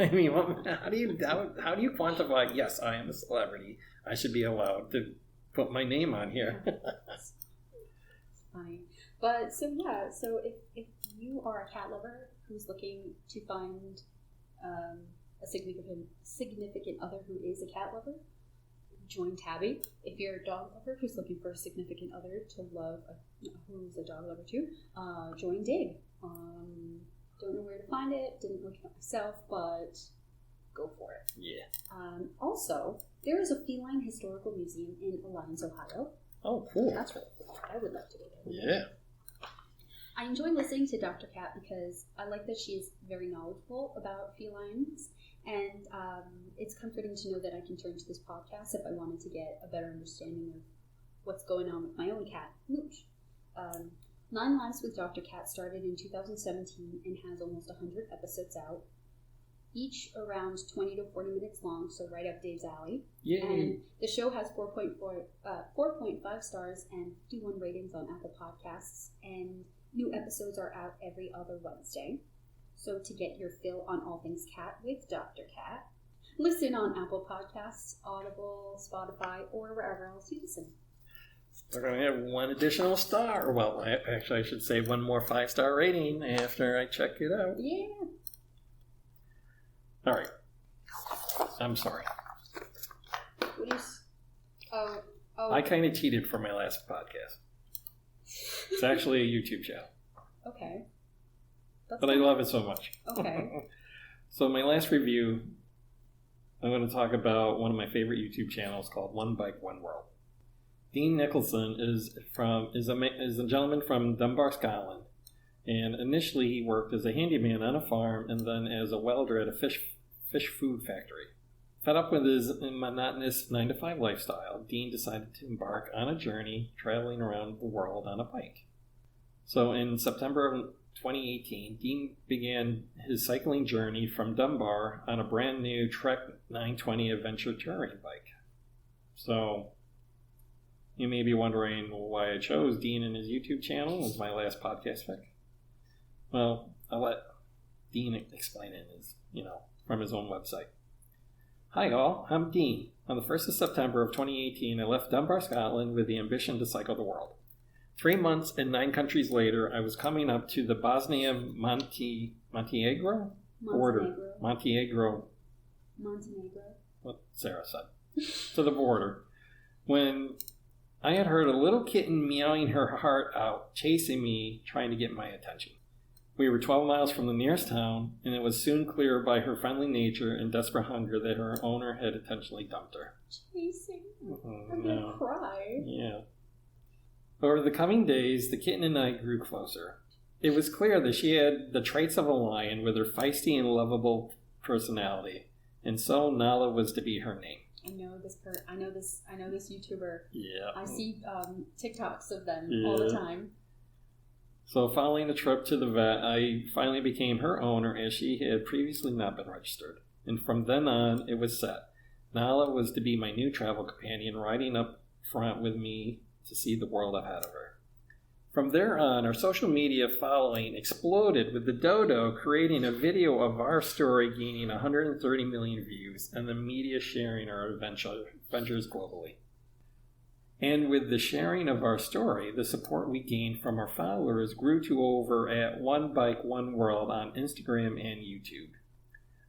I mean, how do you quantify? Yes, I am a celebrity. I should be allowed to put my name on here. It's funny, but so if you are a cat lover who's looking to find a significant other who is a cat lover, join Tabby. If you're a dog lover who's looking for a significant other to love, who's a dog lover too, join Dig. Don't know where to find it, didn't look it up myself, but go for it. Yeah. Also, there is a feline historical museum in Alliance, Ohio. Oh, cool. That's really cool. I would love to go there. Yeah. I enjoy listening to Dr. Cat because I like that she is very knowledgeable about felines, and it's comforting to know that I can turn to this podcast if I wanted to get a better understanding of what's going on with my own cat, Mooch. 9 Lives with Dr. Cat started in 2017 and has almost 100 episodes out, each around 20 to 40 minutes long, so right up Dave's alley. Yay. And the show has 4.5 stars and 51 ratings on Apple Podcasts, and new episodes are out every other Wednesday. So to get your fill on all things cat with Dr. Cat, Listen on Apple Podcasts, Audible, Spotify, or wherever else you listen. We're going to have one additional star. Well, actually, I should say one more 5-star rating after I check it out. Yeah. All right. I'm sorry. What is... Oh. I kind of cheated for my last podcast. It's actually a YouTube channel. Okay. But I love it so much. Okay. So my last review, I'm going to talk about one of my favorite YouTube channels called One Bike, One World. Dean Nicholson is a gentleman from Dunbar, Scotland, and initially he worked as a handyman on a farm and then as a welder at a fish food factory. Fed up with his monotonous 9-to-5 lifestyle, Dean decided to embark on a journey traveling around the world on a bike. So in September of 2018, Dean began his cycling journey from Dunbar on a brand new Trek 920 adventure touring bike. So you may be wondering why I chose Dean and his YouTube channel as my last podcast pick. Well, I'll let Dean explain it from his own website. Hi all, I'm Dean. On the 1st of September of 2018, I left Dunbar, Scotland with the ambition to cycle the world. 3 months and 9 countries later, I was coming up to the Montenegro border. Montenegro. What Sarah said. To the border. When I had heard a little kitten meowing her heart out, chasing me, trying to get my attention. We were 12 miles from the nearest town, and it was soon clear by her friendly nature and desperate hunger that her owner had intentionally dumped her. Chasing? I'm going to cry. Yeah. Over the coming days, the kitten and I grew closer. It was clear that she had the traits of a lion with her feisty and lovable personality, and so Nala was to be her name. I know this YouTuber. Yeah. I see TikToks of them all the time. So following the trip to the vet, I finally became her owner as she had previously not been registered. And from then on, it was set. Nala was to be my new travel companion, riding up front with me to see the world ahead of her. From there on, our social media following exploded, with the dodo creating a video of our story gaining 130 million views and the media sharing our adventures globally. And with the sharing of our story, the support we gained from our followers grew to over at One Bike, One World on Instagram and YouTube.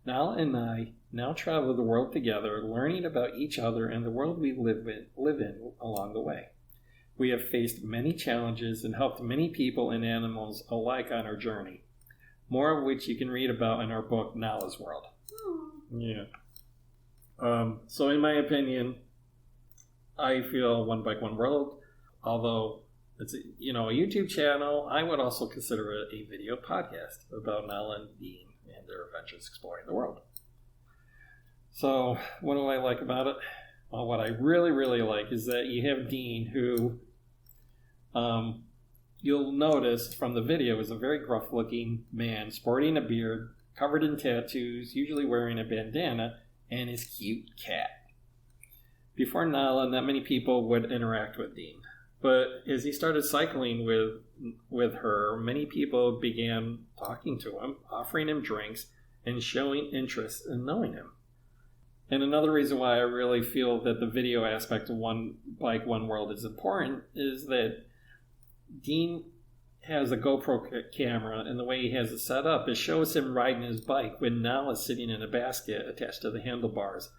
Nala and I now travel the world together, learning about each other and the world we live in along the way. We have faced many challenges and helped many people and animals alike on our journey, more of which you can read about in our book, Nala's World. Yeah. So in my opinion, I feel One Bike, One World, although it's a YouTube channel, I would also consider it a video podcast about Nala and Dean and their adventures exploring the world. So what do I like about it? Well, what I really, really like is that you have Dean, who you'll notice from the video is a very gruff-looking man, sporting a beard, covered in tattoos, usually wearing a bandana, and his cute cat. Before Nala, not many people would interact with Dean. But as he started cycling with her, many people began talking to him, offering him drinks, and showing interest in knowing him. And another reason why I really feel that the video aspect of One Bike, One World is important is that Dean has a GoPro camera, and the way he has it set up, it shows him riding his bike with Nala sitting in a basket attached to the handlebars,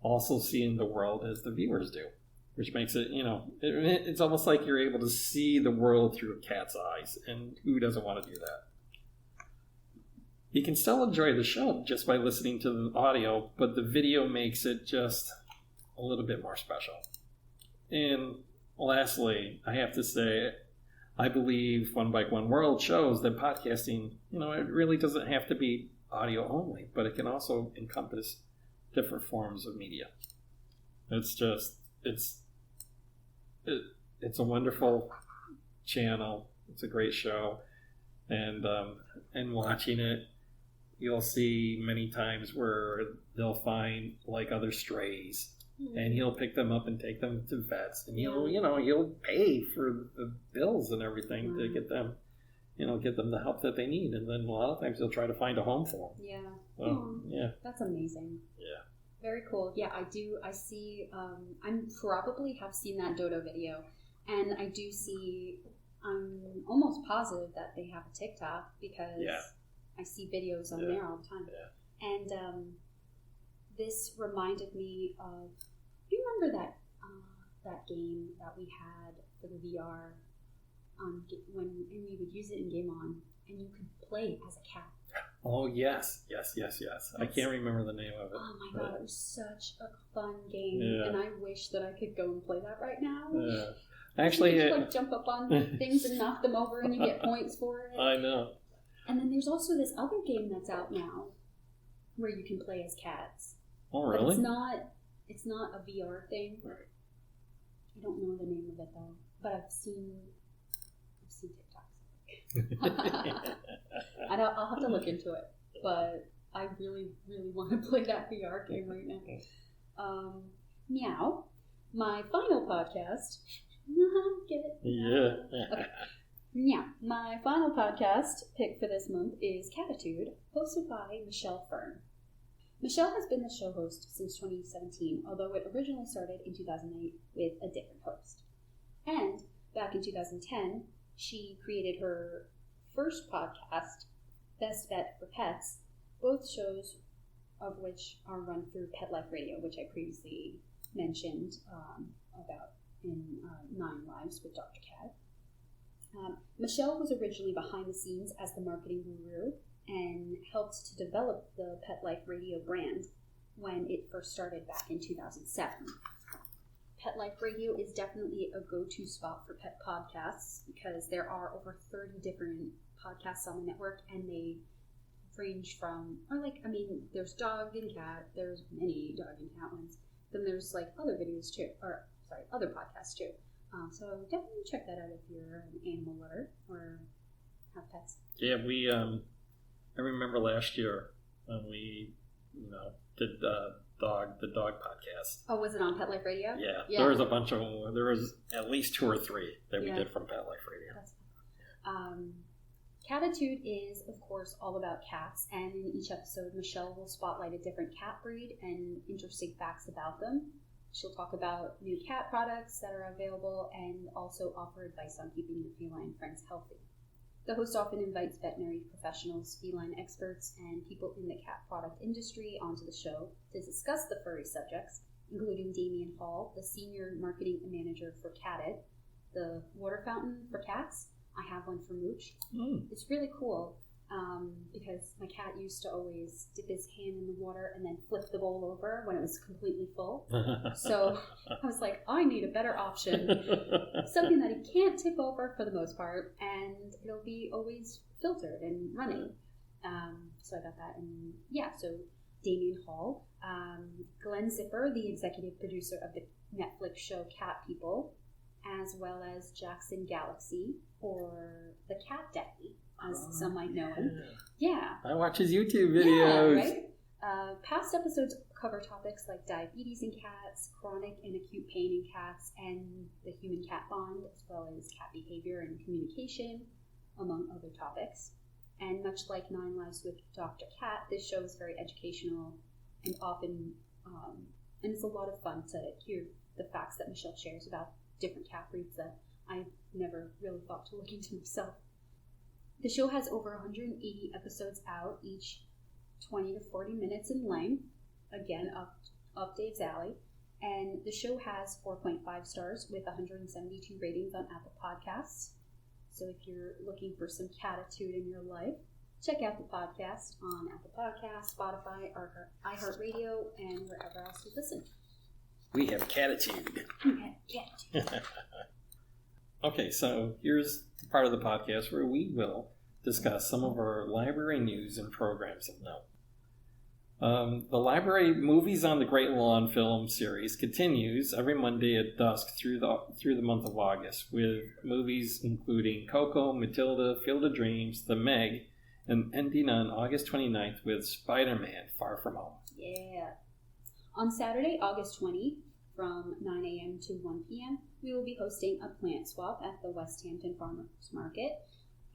also seeing the world as the viewers do, which makes it, it's almost like you're able to see the world through a cat's eyes, and who doesn't want to do that? You can still enjoy the show just by listening to the audio, but the video makes it just a little bit more special. And lastly, I have to say, I believe One Bike, One World shows that podcasting, it really doesn't have to be audio only, but it can also encompass different forms of media. It's a wonderful channel. It's a great show, and watching it, you'll see many times where they'll find like other strays, and he'll pick them up and take them to vets, and he'll pay for the bills and everything to get them the help that they need, and then a lot of times he'll try to find a home for them. Yeah. So, yeah. That's amazing. Yeah. Very cool. Yeah, I do. I see. I'm probably have seen that Dodo video, and I do see. I'm almost positive that they have a TikTok because I see videos on there all the time. Yeah. And this reminded me of. Do you remember that game that we had for the VR? And we would use it in Game On, and you could play as a cat. Oh, yes. I can't remember the name of it. Oh my god, it was such a fun game, and I wish that I could go and play that right now. Yeah. Actually, you could jump up on things and knock them over, and you get points for it. I know. And then there's also this other game that's out now, where you can play as cats. Oh, really? But it's not a VR thing. Right. I don't know the name of it though, but I've seen TikToks. I'll have to look into it, but I really, really want to play that VR game right now. Meow. My final podcast. Get it? Yeah. Okay. Meow. My final podcast pick for this month is Cattitude, hosted by Michelle Fern. Michelle has been the show host since 2017, although it originally started in 2008 with a different host. And back in 2010, she created her first podcast, Best Bet for Pets, both shows of which are run through Pet Life Radio, which I previously mentioned about in 9 Lives with Dr. Cat. Michelle was originally behind the scenes as the marketing guru and helped to develop the Pet Life Radio brand when it first started back in 2007. Pet Life Radio is definitely a go-to spot for pet podcasts because there are over 30 different podcasts on the network, and they range from, there's dog and cat, there's many dog and cat ones, then there's other videos too, other podcasts too. So definitely check that out if you're an animal lover or have pets. Yeah, I remember last year when we, did the dog podcast. Oh, was it on Pet Life Radio? Yeah. There was a bunch of them. There was at least 2 or 3 that we did from Pet Life Radio. Cattitude is, of course, all about cats, and in each episode, Michelle will spotlight a different cat breed and interesting facts about them. She'll talk about new cat products that are available and also offer advice on keeping your feline friends healthy. The host often invites veterinary professionals, feline experts, and people in the cat product industry onto the show to discuss the furry subjects, including Damien Hall, the senior marketing manager for Cattitude, the water fountain for cats. I have one for Mooch. It's really cool because my cat used to always dip his hand in the water and then flip the bowl over when it was completely full. So I was like, I need a better option. Something that he can't tip over for the most part, and it'll be always filtered and running. So I got that. And so Damien Hall, Glenn Zipper, the executive producer of the Netflix show Cat People, as well as Jackson Galaxy, or the Cat Daddy, as some might know him. Yeah. I watch his YouTube videos. Yeah, right? Past episodes cover topics like diabetes in cats, chronic and acute pain in cats, and the human-cat bond, as well as cat behavior and communication, among other topics. And much like 9 Lives with Dr. Cat, this show is very educational and often, and it's a lot of fun to hear the facts that Michelle shares about different cat breeds that I've never really thought to look into myself. The show has over 180 episodes out, each 20 to 40 minutes in length, again up Dave's alley, and the show has 4.5 stars with 172 ratings on Apple Podcasts. So if you're looking for some Cattitude in your life, check out the podcast on Apple Podcasts, Spotify, or iHeartRadio, and wherever else you listen. We have Cattitude. Okay, so here's the part of the podcast where we will discuss some of our library news and programs of note. The library Movies on the Great Lawn film series continues every Monday at dusk through the month of August, with movies including Coco, Matilda, Field of Dreams, The Meg, and ending on August 29th with Spider-Man Far From Home. Yeah. On Saturday, August 20, from 9 a.m. to 1 p.m., we will be hosting a plant swap at the Westhampton Farmers Market.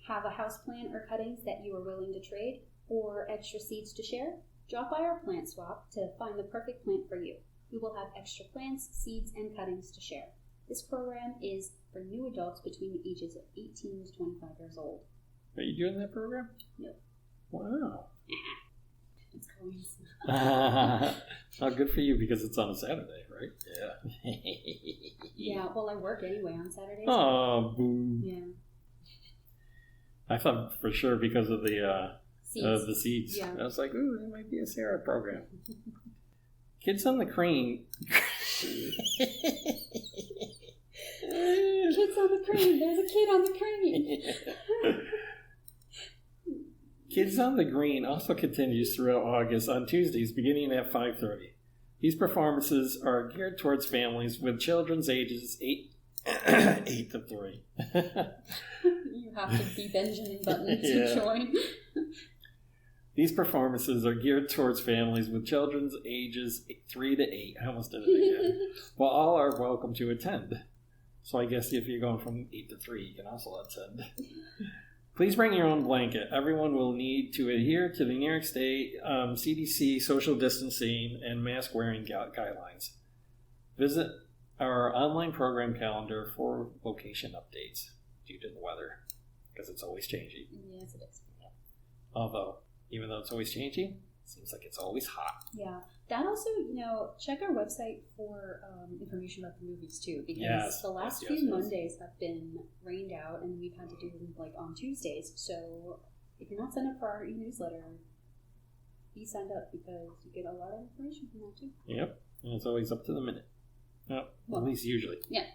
Have a houseplant or cuttings that you are willing to trade, or extra seeds to share? Drop by our plant swap to find the perfect plant for you. We will have extra plants, seeds, and cuttings to share. This program is for new adults between the ages of 18 to 25 years old. Are you doing that program? No. Wow. It's going Oh, good for you because it's on a Saturday, right? Yeah. Yeah, well, I work anyway on Saturdays. Oh, boo. Yeah. I thought for sure because of the seeds. Yeah. I was like, ooh, that might be a Sarah program. Kids on the Crane. Kids on the crane. There's a kid on the crane. Kids on the Green also continues throughout August on Tuesdays beginning at 5:30. These performances are geared towards families with children's ages 8 to 3. You have to be Benjamin Button to Yeah. join. These performances are geared towards families with children's ages 3 to 8. I almost did it again. While all are welcome to attend. So I guess if you're going from 8 to 3, you can also attend. Please bring your own blanket. Everyone will need to adhere to the New York State CDC social distancing and mask wearing guidelines. Visit our online program calendar for location updates due to the weather, because it's always changing. Yes, it is. Although, even though it's always changing, it seems like it's always hot. Yeah. That also, check our website for information about the movies too, because the last few Mondays have been rained out and we've had to do them on Tuesdays. So if you're not signed up for our e-newsletter, be signed up because you get a lot of information from that too. Yep, and it's always up to the minute. Well, at least usually. Yeah.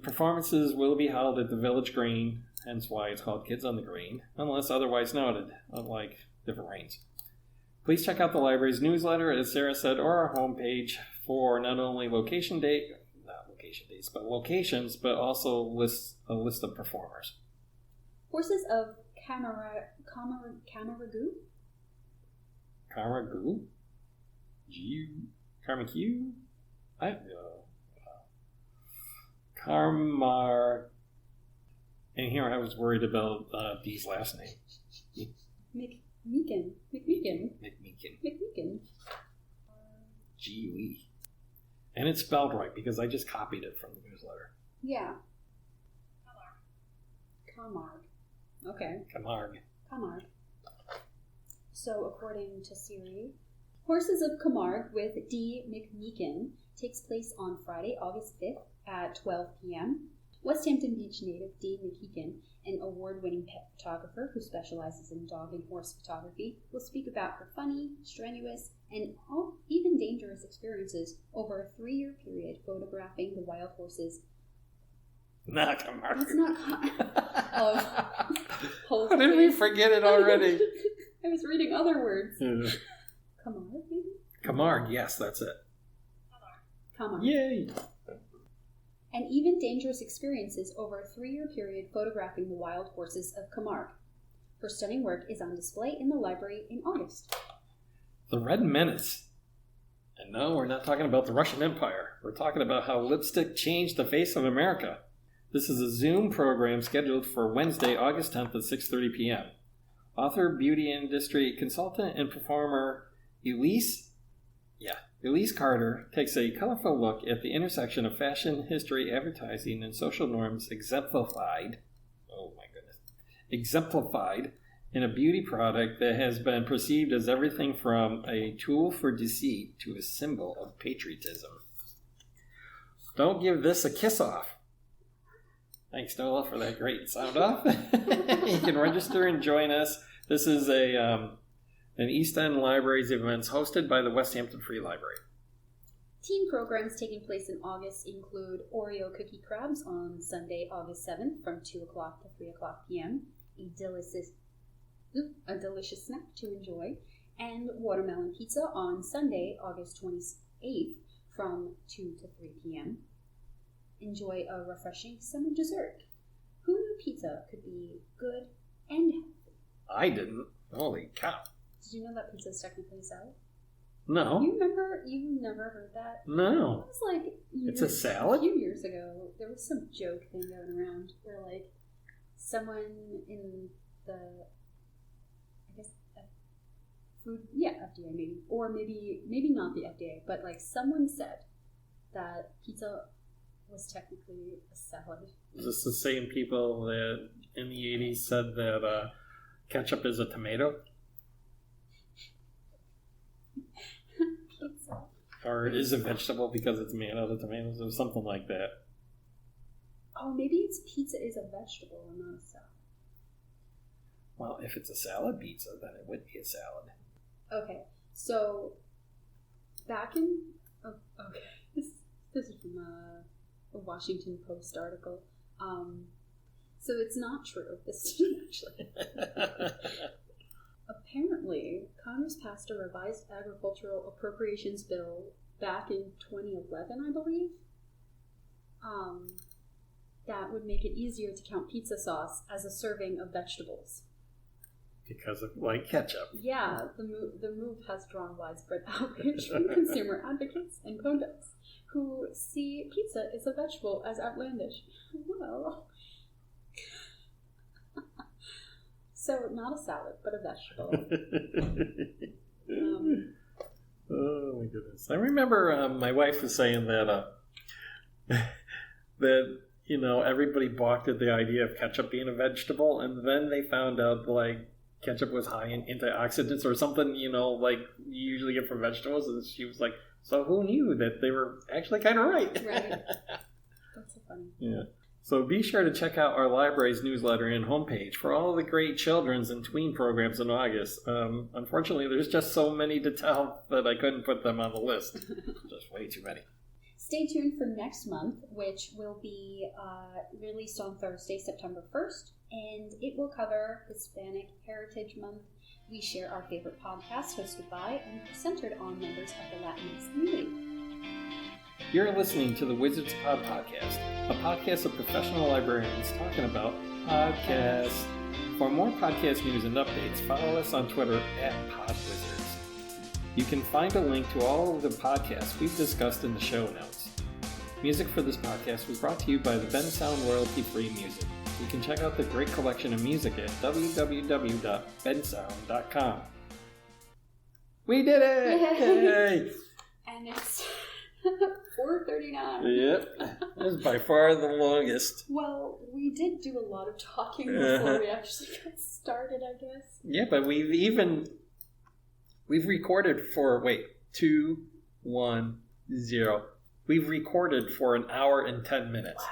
Performances will be held at the Village Green, hence why it's called Kids on the Green, unless otherwise noted, unlike different rains. Please check out the library's newsletter, as Sarah said, or our homepage for not only locations, but locations, but also a list of performers. Horses of Camaragoo? Carmagoo? Carmagoo? Carmar. And here I was worried about Dee's last name. McMeekin. GUE. And it's spelled right because I just copied it from the newsletter. Yeah. Camargue. Okay. Camargue. So, according to Siri, Horses of Camargue with D. McMeekin takes place on Friday, August 5th at 12 p.m. Westhampton Beach native D. McMeekin, an award-winning pet photographer who specializes in dog and horse photography, will speak about her funny, strenuous, and even dangerous experiences over a 3-year period photographing the wild horses. Not Camargue. That's not How did we forget it already? I was reading other words. Camargue, maybe? Camargue, yes, that's it. Camargue. Yay! And even dangerous experiences over a 3-year period photographing the wild horses of Camargue. Her stunning work is on display in the library in August. The Red Menace. And no, we're not talking about the Russian Empire. We're talking about how lipstick changed the face of America. This is a Zoom program scheduled for Wednesday, August 10th at 6:30 p.m. Author, beauty industry consultant, and performer Elise Carter takes a colorful look at the intersection of fashion, history, advertising, and social norms exemplified in a beauty product that has been perceived as everything from a tool for deceit to a symbol of patriotism. Don't give this a kiss off. Thanks, Nola, for that great sound off. You can register and join us. This is an East End Libraries event hosted by the Westhampton Free Library. Teen programs taking place in August include OREO cookie crabs on Sunday, August 7th from 2 o'clock to 3 o'clock p.m., a delicious snack to enjoy, and watermelon pizza on Sunday, August 28th from 2 to 3 p.m. Enjoy a refreshing summer dessert. Who knew pizza could be good and healthy? I didn't. Holy cow. Did you know that pizza is technically a salad? No. You never heard that? No. It was like it's a salad? A few years ago, there was some joke thing going around where someone in the food, FDA maybe, or maybe not the FDA, but like someone said that pizza was technically a salad. Is this the same people that in the 80s said that ketchup is a tomato? Pizza. Or is a vegetable because it's made out of tomatoes or something like that? Oh, maybe it's pizza is a vegetable and not a salad. Well, if it's a salad pizza, then it would be a salad. Okay, so back in... Oh, okay, this is from a Washington Post article. So it's not true. This didn't actually. Apparently, Congress passed a revised agricultural appropriations bill back in 2011, I believe. That would make it easier to count pizza sauce as a serving of vegetables. Because of, like, ketchup. Yeah, the move has drawn widespread outrage from consumer advocates and pundits who see pizza as a vegetable as outlandish. Well... So, not a salad, but a vegetable. Oh my goodness! I remember my wife was saying that that everybody balked at the idea of ketchup being a vegetable, and then they found out like ketchup was high in antioxidants or something. Like you usually get from vegetables, and she was like, "So who knew that they were actually kind of right?" Right. That's so funny. Yeah. So be sure to check out our library's newsletter and homepage for all the great children's and tween programs in August. Unfortunately, there's just so many to tell that I couldn't put them on the list. Just way too many. Stay tuned for next month, which will be released on Thursday, September 1st, and it will cover Hispanic Heritage Month. We share our favorite podcasts hosted by and centered on members of the Latinx community. You're listening to the Wizards Pod Podcast, a podcast of professional librarians talking about podcasts. For more podcast news and updates, follow us on Twitter @PodWizards. You can find a link to all of the podcasts we've discussed in the show notes. Music for this podcast was brought to you by the Ben Sound royalty-free music. You can check out the great collection of music at www.bensound.com. We did it! Yay! And it's 4:39. Yep. That was by far the longest. Well, we did do a lot of talking before we actually got started, I guess. Yeah, but we've recorded for 2-1-0. We've recorded for 1 hour and 10 minutes. Wow.